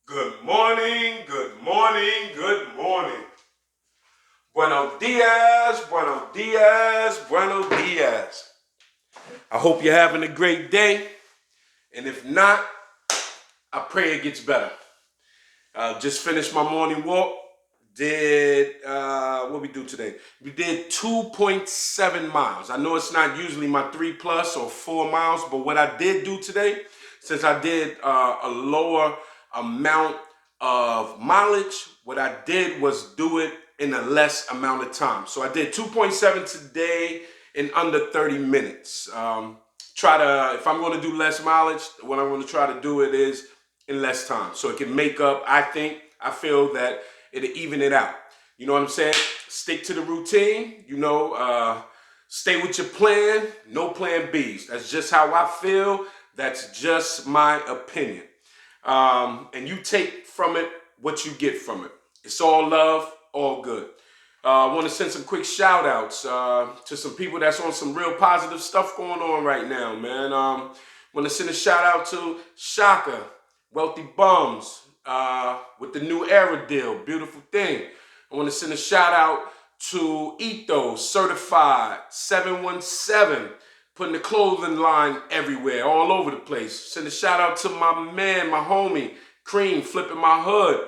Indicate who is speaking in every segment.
Speaker 1: Good morning, good morning, good morning. Buenos dias, buenos dias, buenos dias. I hope you're having a great day. And if not, I pray it gets better. Just finished my morning walk. What we do today? We did 2.7 miles. I know it's not usually my 3 plus or 4 miles, but what I did do today, since I did a lower amount of mileage, what I did was do it in a less amount of time. So I did 2.7 today in under 30 minutes. If I'm going to do less mileage, what I'm going to try to do it is in less time. So it can make up, I feel that it'll even it out. You know what I'm saying? Stick to the routine, stay with your plan, no plan Bs. That's just how I feel. That's just my opinion. And you take from it what you get from it. It's all love, all good. I want to send some quick shout outs to some people that's on some real positive stuff going on right now, man. Want to send a shout out to Shaka, Wealthy Bums, with the new era deal. Beautiful thing. I want to send a shout out to Ethos, Certified 717, putting the clothing line everywhere, all over the place. Send a shout out to my man, my homie, Cream, flipping my hood.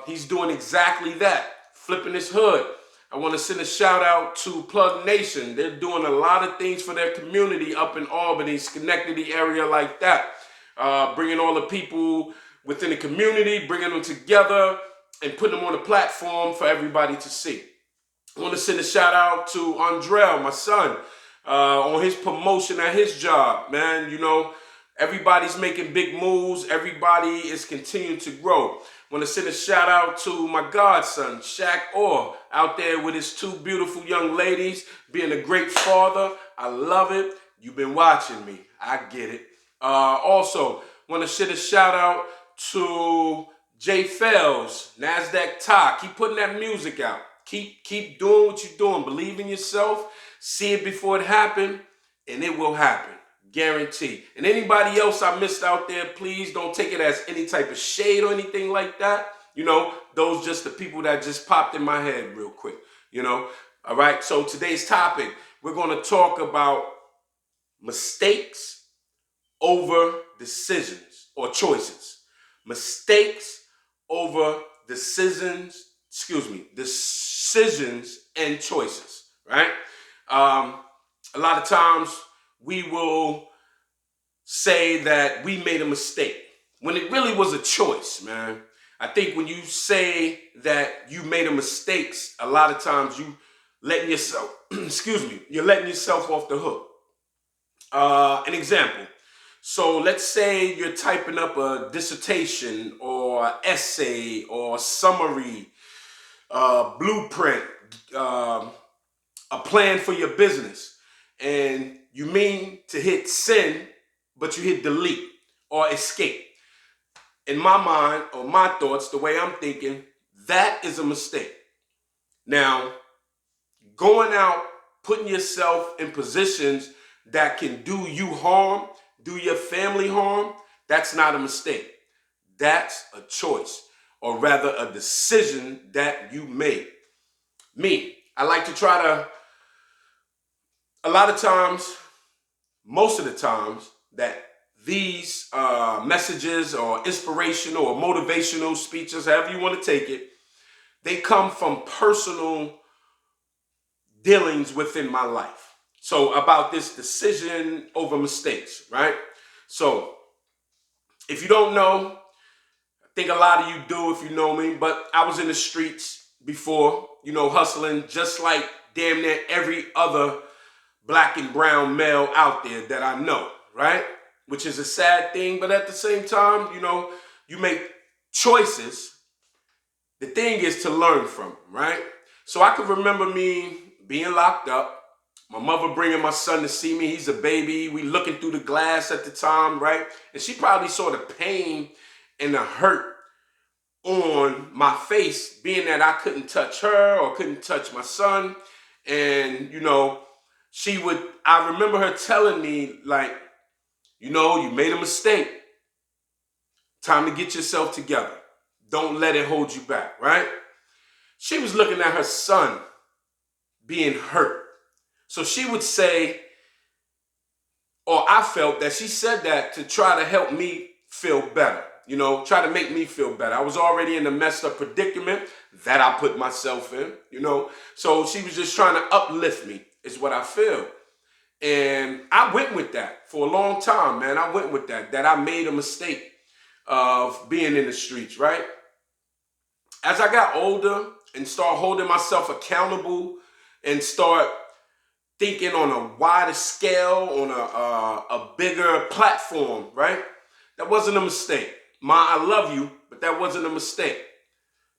Speaker 1: He's doing exactly that, flipping his hood. I want to send a shout out to Plug Nation. They're doing a lot of things for their community up in Albany, Schenectady area like that. Bringing all the people within the community, bringing them together and putting them on a platform for everybody to see. I want to send a shout out to Andrell, my son, on his promotion at his job, man. Everybody's making big moves. Everybody is continuing to grow. I want to send a shout out to my godson, Shaq Orr, out there with his two beautiful young ladies, being a great father. I love it. You've been watching me. I get it. Also, want to send a shout out to Jay Fells, NASDAQ Talk. Keep putting that music out. Keep doing what you're doing. Believe in yourself. See it before it happens, and it will happen. Guarantee. And anybody else I missed out there, please don't take it as any type of shade or anything like that. Those just the people that just popped in my head real quick. All right. So today's topic, we're going to talk about mistakes over decisions or choices. Mistakes over decisions and choices, right? A lot of times we will say that we made a mistake when it really was a choice, man. I think when you say that you made a mistake, a lot of times you letting yourself, you're letting yourself off the hook. An example. So let's say you're typing up a dissertation or essay or summary, blueprint, a plan for your business, and you mean to hit send, but you hit delete or escape. In my mind or my thoughts, the way I'm thinking, that is a mistake. Now, going out, putting yourself in positions that can do you harm, do your family harm, that's not a mistake. That's a choice, or rather a decision that you made. Me, I like to try to, a lot of times, most of the times, that these messages or inspirational or motivational speeches, however you want to take it, they come from personal dealings within my life. So about this decision over mistakes, right? So if you don't know, I think a lot of you do if you know me, but I was in the streets before, hustling just like damn near every other black and brown male out there that I know, right? Which is a sad thing, but at the same time, you make choices. The thing is to learn from them, right? So I can remember me being locked up, my mother bringing my son to see me. He's a baby. We looking through the glass at the time, right? And she probably saw the pain and the hurt on my face, being that I couldn't touch her or couldn't touch my son. And, I remember her telling me, like, you made a mistake. time to get yourself together. Don't let it hold you back, right? She was looking at her son being hurt. So she would say, or I felt that she said that to try to help me feel better, try to make me feel better. I was already in a messed up predicament that I put myself in. So she was just trying to uplift me, is what I feel. And I went with that for a long time, man. I went with that I made a mistake of being in the streets, right? As I got older and start holding myself accountable and start thinking on a wider scale, on a bigger platform, right? That wasn't a mistake. Ma, I love you, but that wasn't a mistake.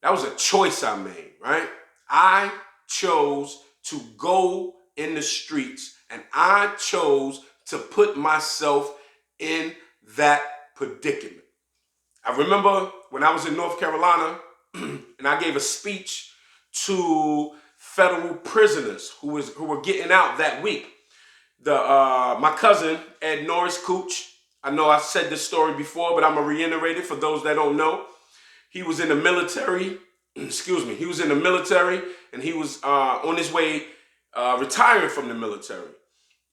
Speaker 1: That was a choice I made, right? I chose to go in the streets, and I chose to put myself in that predicament. I remember when I was in North Carolina and I gave a speech to federal prisoners who were getting out that week. My cousin, Ed Norris Cooch, I know I said this story before, but I'm going to reiterate it for those that don't know. He was in the military, he was in the military, and he was on his way retiring from the military.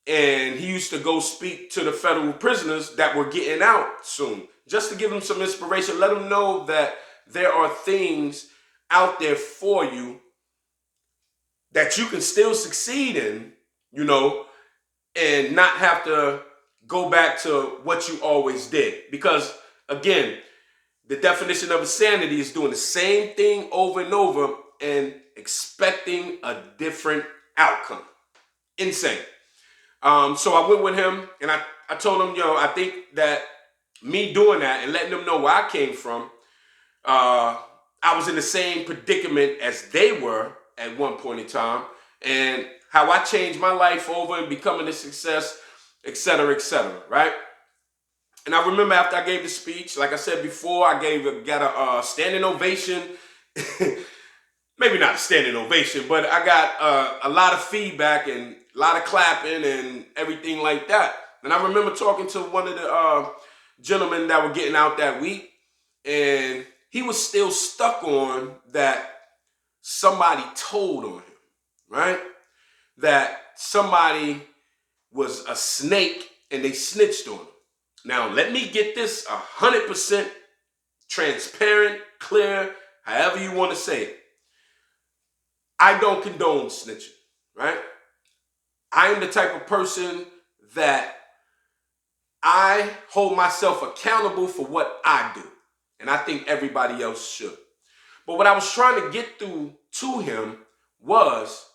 Speaker 1: And he used to go speak to the federal prisoners that were getting out soon, just to give them some inspiration, let them know that there are things out there for you that you can still succeed in, and not have to go back to what you always did. Because, again, the definition of insanity is doing the same thing over and over and expecting a different outcome. Insane. So I went with him and I told him, I think that me doing that and letting them know where I came from, I was in the same predicament as they were at one point in time, and how I changed my life over and becoming a success, et cetera, right? And I remember after I gave the speech, like I said before, I got a standing ovation. Maybe not a standing ovation, but I got a lot of feedback and a lot of clapping and everything like that. And I remember talking to one of the gentlemen that were getting out that week, and he was still stuck on that somebody told on him, right? That somebody was a snake and they snitched on him. Now, let me get this 100% transparent, clear, however you want to say it. I don't condone snitching, right? I am the type of person that I hold myself accountable for what I do. And I think everybody else should. But what I was trying to get through to him was,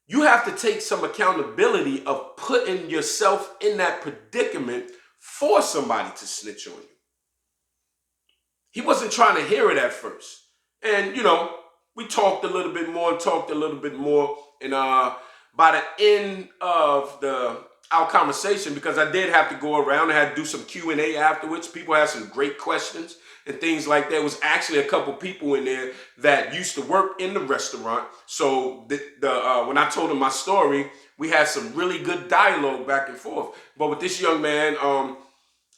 Speaker 1: you have to take some accountability of putting yourself in that predicament for somebody to snitch on you. He wasn't trying to hear it at first. And, we talked a little bit more, and by the end of our conversation, because I did have to go around, I had to do some Q&A afterwards. People had some great questions and things like that. There was actually a couple people in there that used to work in the restaurant. So when I told them my story, we had some really good dialogue back and forth. But with this young man,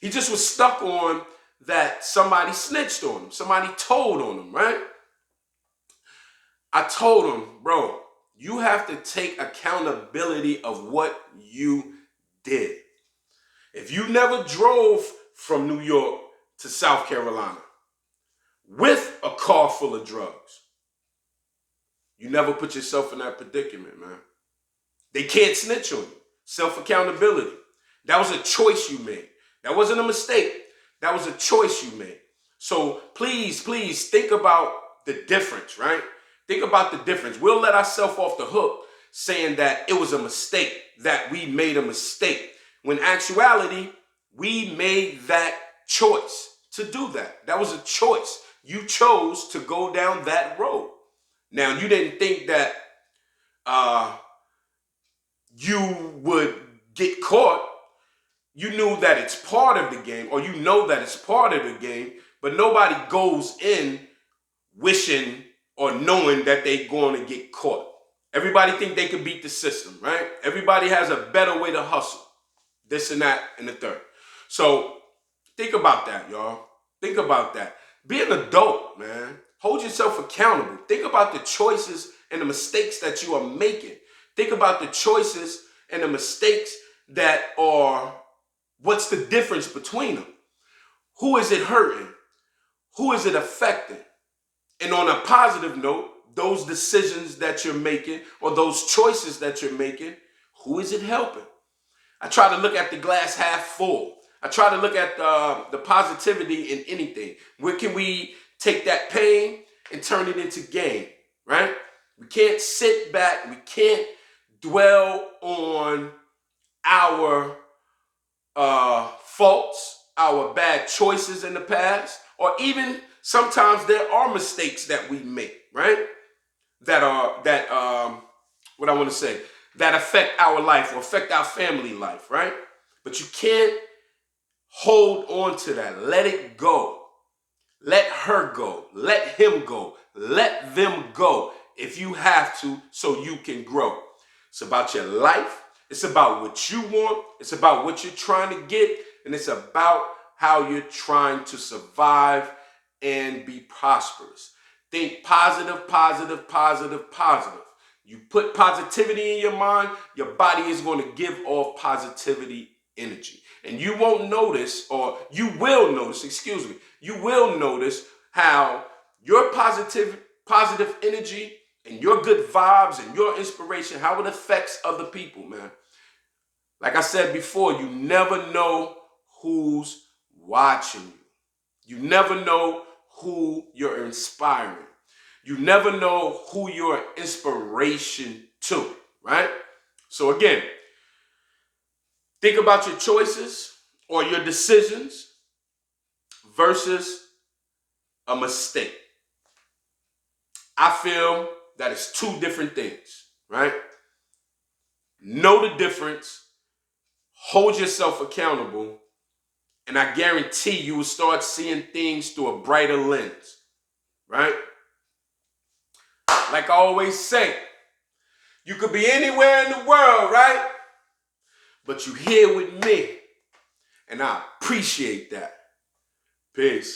Speaker 1: he just was stuck on that somebody snitched on him. Somebody told on him, right? I told him, bro, you have to take accountability of what you did. If you never drove from New York to South Carolina with a car full of drugs, you never put yourself in that predicament, man. They can't snitch on you. Self-accountability. That was a choice you made. That wasn't a mistake. That was a choice you made. So please think about the difference, right? Think about the difference. We'll let ourselves off the hook saying that it was a mistake, that we made a mistake. When in actuality, we made that choice to do that. That was a choice. You chose to go down that road. Now, you didn't think that you would get caught. You knew that it's part of the game, or you know that it's part of the game, but nobody goes in wishing or knowing that they're going to get caught. Everybody think they can beat the system, right? Everybody has a better way to hustle. This and that and the third. So think about that, y'all. Think about that. Be an adult, man. Hold yourself accountable. Think about the choices and the mistakes that you are making. Think about the choices and the mistakes that are, what's the difference between them? Who is it hurting? Who is it affecting? And on a positive note, those decisions that you're making or those choices that you're making, who is it helping? I try to look at the glass half full. I try to look at the positivity in anything. Where can we take that pain and turn it into gain, right? We can't sit back. We can't dwell on our faults, our bad choices in the past, or even sometimes there are mistakes that we make, right? What I want to say, that affect our life or affect our family life, right? But you can't hold on to that. Let it go. Let her go. Let him go. Let them go if you have to, so you can grow. It's about your life. It's about what you want. It's about what you're trying to get. And it's about how you're trying to survive and be prosperous. Think positive, positive, positive, positive. You put positivity in your mind, your body is going to give off positivity energy. And you won't notice, or you will notice, you will notice how your positive energy and your good vibes and your inspiration, how it affects other people, man. Like I said before, you never know who's watching you. You never know who you're inspiring. You never know who you're inspiration to, right? So again, think about your choices or your decisions versus a mistake. I feel that it's two different things, right? Know the difference, hold yourself accountable, and I guarantee you will start seeing things through a brighter lens, right? Like I always say, you could be anywhere in the world, right? But you're here with me, and I appreciate that. Peace.